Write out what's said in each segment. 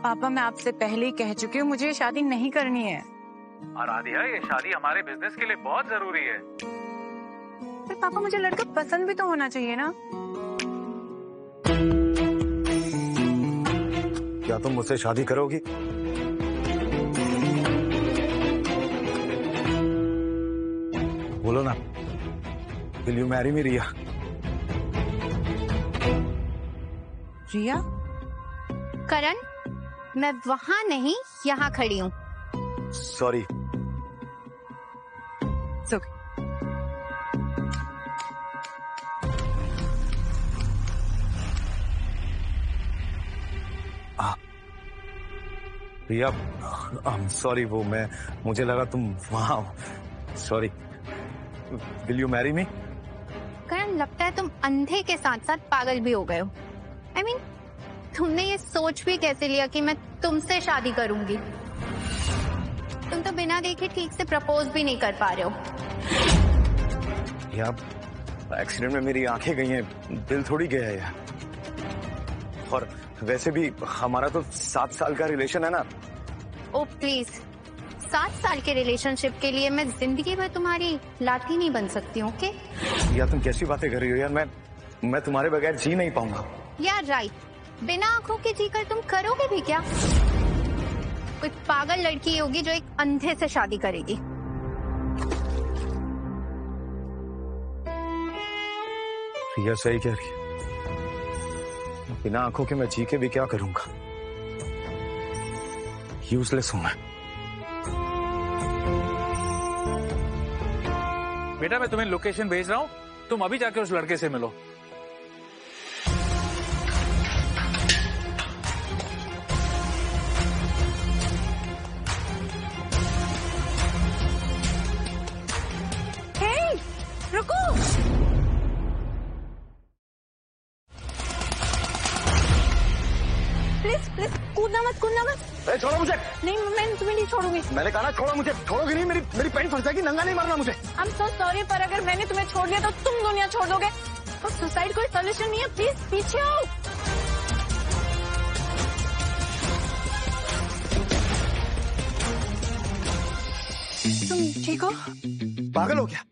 पापा मैं आपसे पहले ही कह चुकी हूँ, मुझे ये शादी नहीं करनी है। आराध्या, ये शादी हमारे बिजनेस के लिए बहुत जरूरी है। पर पापा मुझे लड़का पसंद भी तो होना चाहिए ना। क्या तुम मुझसे शादी करोगी? बोलो ना, विल यू मैरी मी रिया? रिया? करण, मैं वहां नहीं यहाँ खड़ी हूँ। सॉरी। ओके। रिया, सॉरी, वो मुझे लगा तुम वहां हो। Sorry. Will you marry me? Karan, लगता है तुम अंधे के साथ साथ पागल भी हो गए हो। I mean, तुमने ये सोच भी कैसे लिया कि मैं तुमसे शादी करूंगी? तुम तो बिना देखे ठीक से प्रपोज भी नहीं कर पा रहे हो। यार, एक्सीडेंट में मेरी आंखें गई हैं, दिल थोड़ी गया है यार। और वैसे भी हमारा तो 7 साल का रिलेशन है ना। ओ प्लीज, 7 साल के रिलेशनशिप के लिए मैं जिंदगी भर तुम्हारी लाठी नहीं बन सकती हूँ, ओके? यार तुम कैसी बातें कर रही हो यार, मैं तुम्हारे बगैर जी नहीं पाऊंगा। यार राइट, बिना आंखों के जीकर तुम करोगे भी क्या? कोई पागल लड़की होगी जो एक अंधे से शादी करेगी। रिया सही कह रही है, बिना आंखों के मैं जी के भी क्या करूंगा? यूजलेस हूं मैं। बेटा, मैं तुम्हें लोकेशन भेज रहा हूँ, तुम अभी जाके उस लड़के से मिलो। रुको। प्लीज प्लीज, कूदना मत। छोड़ो मुझे। नहीं, मैं तुम्हें नहीं छोड़ूंगी। मैंने कहा ना छोड़ो मुझे। छोड़ोगी नहीं, मेरी पैंट फंस जाएगी। नंगा नहीं मारना मुझे। आई एम सो सॉरी, पर अगर मैंने तुम्हें छोड़ दिया तो तुम दुनिया छोड़ दोगे। और सुसाइड कोई सॉल्यूशन नहीं है, प्लीज पीछे आओ। तुम ठीक हो? पागल हो क्या?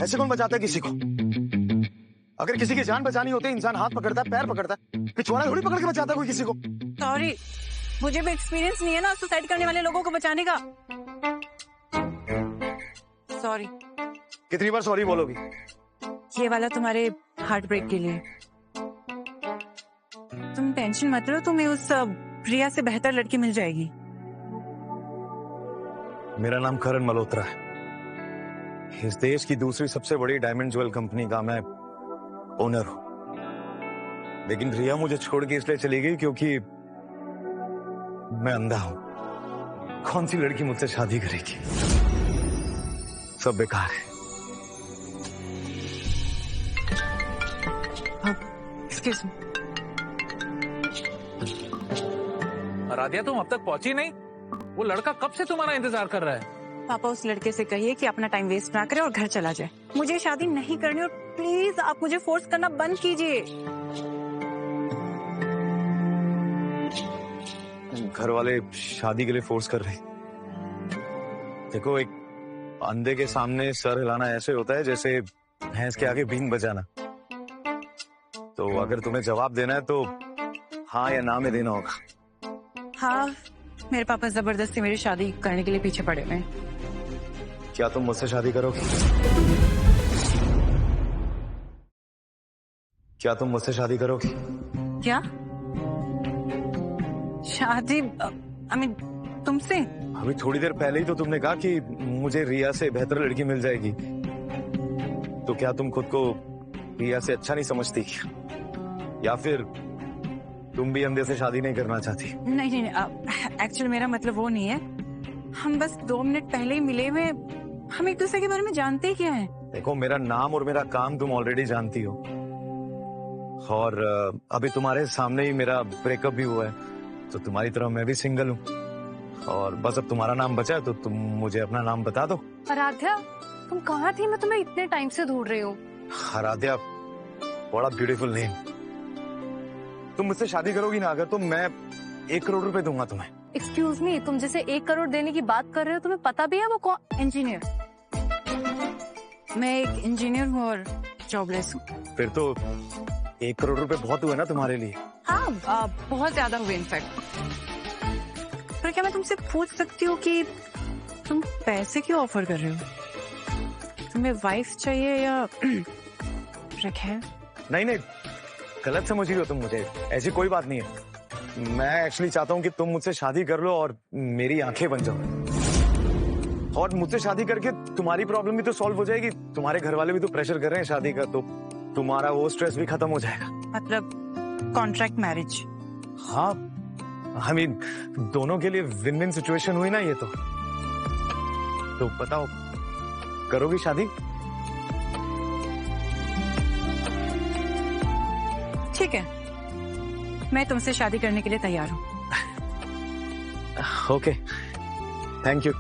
ऐसे कौन बचाता है किसी को? अगर किसी की जान बचानी होती है, इंसान हाथ पकड़ता है, पैर पकड़ता है, पिछवाड़ा थोड़ी पकड़ के बचाता है कोई किसी को। सॉरी, मुझे भी एक्सपीरियंस नहीं है ना सुसाइड करने वाले लोगों को बचाने का। सॉरी। कितनी बार सॉरी बोलोगी? ये वाला तुम्हारे हार्ट ब्रेक के लिए। तुम टेंशन मत लो, तुम्हें उस प्रिया से बेहतर लड़की मिल जाएगी। मेरा नाम करण मल्होत्रा है। इस देश की दूसरी सबसे बड़ी डायमंड ज्वेल कंपनी का मैं ओनर हूं। लेकिन रिया मुझे छोड़ के इसलिए चली गई क्योंकि मैं अंधा हूं। कौन सी लड़की मुझसे शादी करेगी? सब बेकार है। Excuse me. आराध्या, तुम अब तक पहुंची नहीं? वो लड़का कब से तुम्हारा इंतजार कर रहा है? पापा उस लड़के से कहिए कि अपना टाइम वेस्ट ना करे और घर चला जाए। मुझे शादी नहीं करनी, और प्लीज आप मुझे फोर्स करना बंद कीजिए। घर वाले शादी के लिए फोर्स कर रहे। देखो, एक अंधे के सामने सर हिलाना ऐसे होता है जैसे भैंस के आगे बीन बजाना। तो अगर तुम्हें जवाब देना है तो हाँ या ना में देना होगा। हाँ, मेरे पापा जबरदस्ती मेरी शादी करने के लिए पीछे पड़े हुए हैं। क्या तुम मुझसे शादी करोगी? क्या तुम मुझसे शादी करोगी? क्या शादी? तुमसे? अभी थोड़ी देर पहले ही तो तुमने कहा कि मुझे रिया से बेहतर लड़की मिल जाएगी। तो क्या तुम खुद को रिया से अच्छा नहीं समझती? या फिर तुम भी अंधे से शादी नहीं करना चाहती? नहीं, एक्चुअली मेरा मतलब वो नहीं है। हम बस 2 मिनट पहले ही मिले हुए, हम एक दूसरे के बारे में जानते ही क्या है। देखो, मेरा नाम और मेरा काम तुम ऑलरेडी जानती हो, और अभी तुम्हारे सामने ही मेरा ब्रेकअप भी हुआ है। तो तुम्हारी तरह मैं भी सिंगल हूँ, और बस अब तुम्हारा नाम बचा है तो तुम मुझे अपना नाम बता दो। आराध्या, तुम कहाँ थी? मैं तुम्हें इतने टाइम से ढूंढ रही हूँ। आराध्या, बड़ा ब्यूटीफुल नेम। तुम मुझसे शादी करोगी ना अगर, तो मैं 1 करोड़ रुपए दूंगा तुम्हें। एक्सक्यूज मी, तुम जिसे 1 करोड़ देने की बात कर रहे हो तुम्हें पता भी है वो कौन? इंजीनियर। मैं एक इंजीनियर हूँ और जॉबलेस हूँ। फिर तो 1 करोड़ रुपए बहुत हुए ना तुम्हारे लिए। हाँ, बहुत ज्यादा हुए इनफैक्ट। पर क्या मैं तुमसे पूछ सकती हूँ कि तुम पैसे क्यों ऑफर कर रहे हो? तुम्हें वाइफ चाहिए या रखे? नहीं, गलत समझ रही हो तुम मुझे, ऐसी कोई बात नहीं है। मैं एक्चुअली चाहता हूँ कि तुम मुझसे शादी कर लो और मेरी आंखें बन जाओ। और मुझसे शादी करके तुम्हारी प्रॉब्लम भी तो सॉल्व हो जाएगी। तुम्हारे घर वाले भी तो प्रेशर कर रहे हैं शादी का, तो तुम्हारा वो स्ट्रेस भी खत्म हो जाएगा। मतलब कॉन्ट्रैक्ट मैरिज? हाँ, आई मीन दोनों के लिए विन विन सिचुएशन हुई ना ये तो बताओ, करोगी शादी? ठीक है, मैं तुमसे शादी करने के लिए तैयार हूँ। Okay, thank you.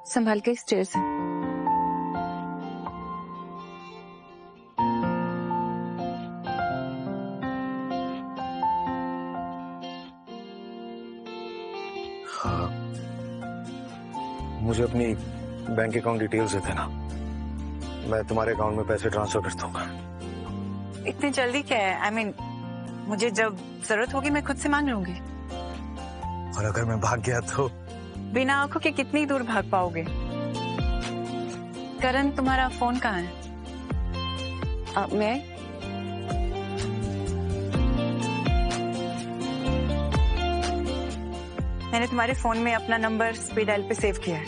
संभाल के स्टेयर से। हाँ, मुझे अपनी बैंक अकाउंट डिटेल्स दे देना, मैं तुम्हारे अकाउंट में पैसे ट्रांसफर कर दूंगा। इतनी जल्दी क्या है? आई मीन मुझे जब जरूरत होगी मैं खुद से मांग लूंगी। और अगर मैं भाग गया तो? बिना आंखों के कितनी दूर भाग पाओगे? करण, तुम्हारा फोन कहाँ है? मैं मैंने तुम्हारे फोन में अपना नंबर स्पीड डायल पे सेव किया है,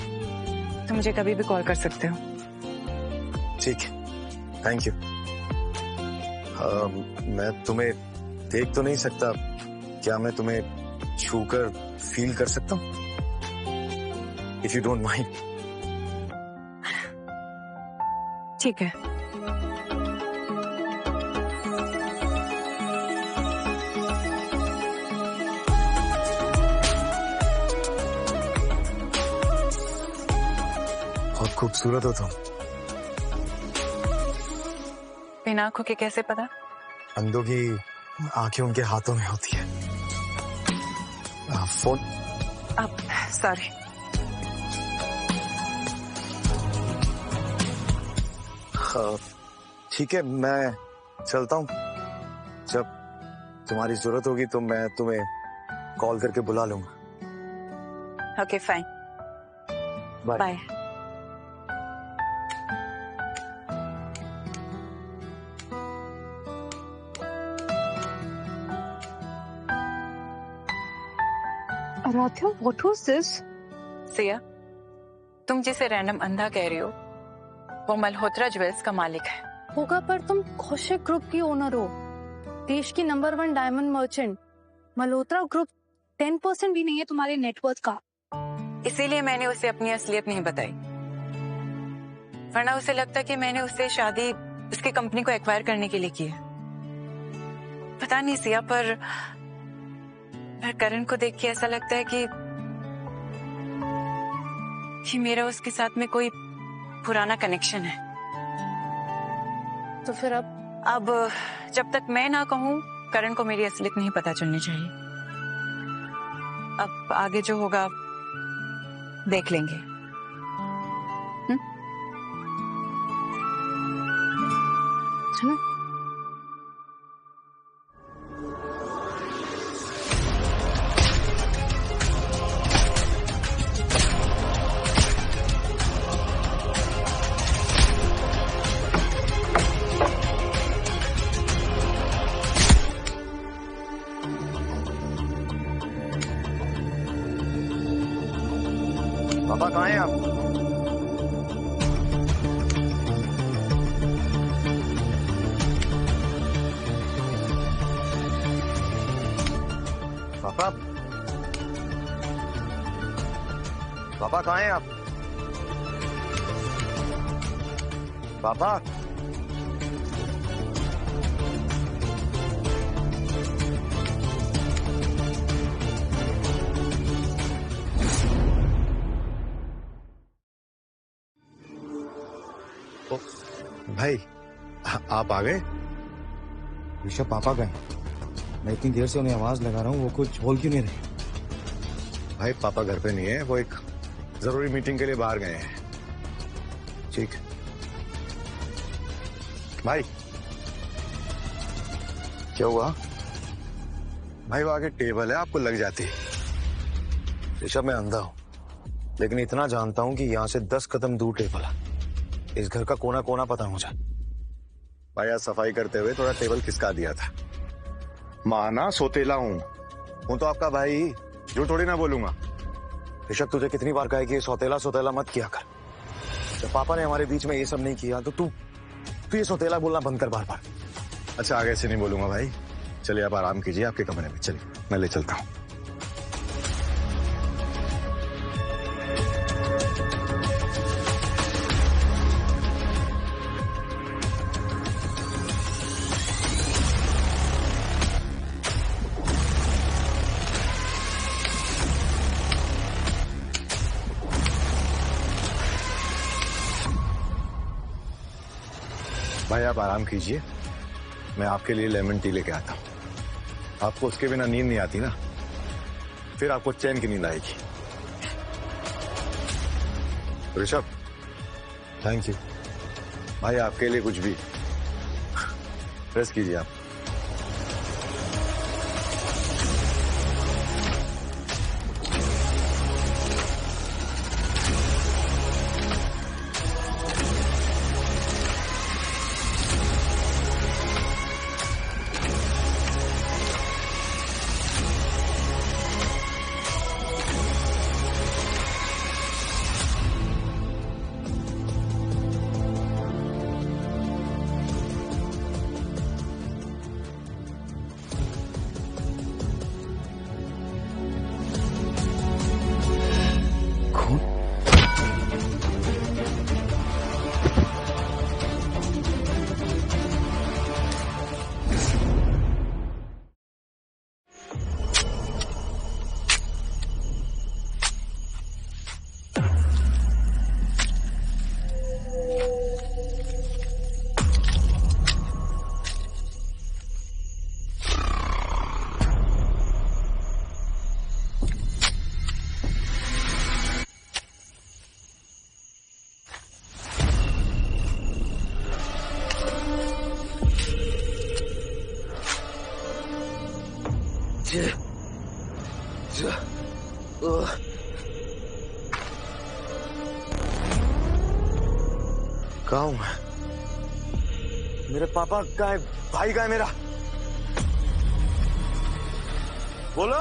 तो मुझे कभी भी कॉल कर सकते हो। ठीक है, थैंक यू। मैं तुम्हें देख तो नहीं सकता, क्या मैं तुम्हें छूकर फील कर सकता हूँ? If you don't mind. ठीक है। बहुत खूबसूरत हो तुम। बिना आंखों के कैसे पता? अंधों की आंखें उनके हाथों में होती है। फोन। अब सॉरी। ठीक है, मैं चलता हूँ। जब तुम्हारी जरूरत होगी तो मैं तुम्हें कॉल करके बुला लूंगा। Okay fine, bye. Bye. Radhiya, what was this? Siya, तुम जिसे रैंडम अंधा कह रही हो वो मल्होत्रा ज्वेल्स का मालिक है। होगा, पर तुम कौशिक ग्रुप की ओनर हो, देश की number 1 diamond merchant. Malhotra group 10% भी नहीं है तुम्हारे नेटवर्थ का। इसीलिए मैंने उसे अपनी असलियत नहीं बताई, वरना उसे लगता कि मैंने उससे शादी उसकी कंपनी को एक्वायर करने के लिए की है। पता नहीं सिया, पर करण को देख के ऐसा लगता है कि मेरा उसके साथ में कोई पुराना कनेक्शन है। तो फिर अब जब तक मैं ना कहूं करण को मेरी असलियत नहीं पता चलनी चाहिए। अब आगे जो होगा देख लेंगे। सुनो, पापा कहाँ हैं आप? पापा, पापा कहाँ हैं आप? पापा। भाई आप आ गए? ऋषभ पापा गए? मैं इतनी देर से उन्हें आवाज लगा रहा हूँ, वो कुछ बोल क्यों नहीं रहे? भाई पापा घर पे नहीं है, वो एक जरूरी मीटिंग के लिए बाहर गए हैं। ठीक भाई, क्या हुआ भाई? वो आगे टेबल है, आपको लग जाती है। ऋषभ मैं अंधा हूं, लेकिन इतना जानता हूं कि यहां से 10 कदम दूर टेबल है। इस घर का कोना कोना पता मुझे। भाई आज सफाई करते हुए थोड़ा टेबल खिसका दिया था। माना सोतेला हूं तो आपका भाई, जो थोड़ी ना बोलूंगा। ऋषभ तुझे कितनी बार कहा कि ये सौतेला सौतेला मत किया कर। जब पापा ने हमारे बीच में ये सब नहीं किया तो तू ये सौतेला बोलना बंद कर बार बार। अच्छा आगे से नहीं बोलूंगा भाई। चलिए आप आराम कीजिए आपके कमरे में, चलिए मैं ले चलता हूं। भाई आप आराम कीजिए, मैं आपके लिए लेमन टी लेके आता हूं। आपको उसके बिना नींद नहीं आती ना, फिर आपको चैन की नींद आएगी। ऋषभ थैंक यू भाई, आपके लिए कुछ भी। रेस्ट कीजिए आप। कहाँ हूं मैं? मेरे पापा का है, भाई का है मेरा? बोलो।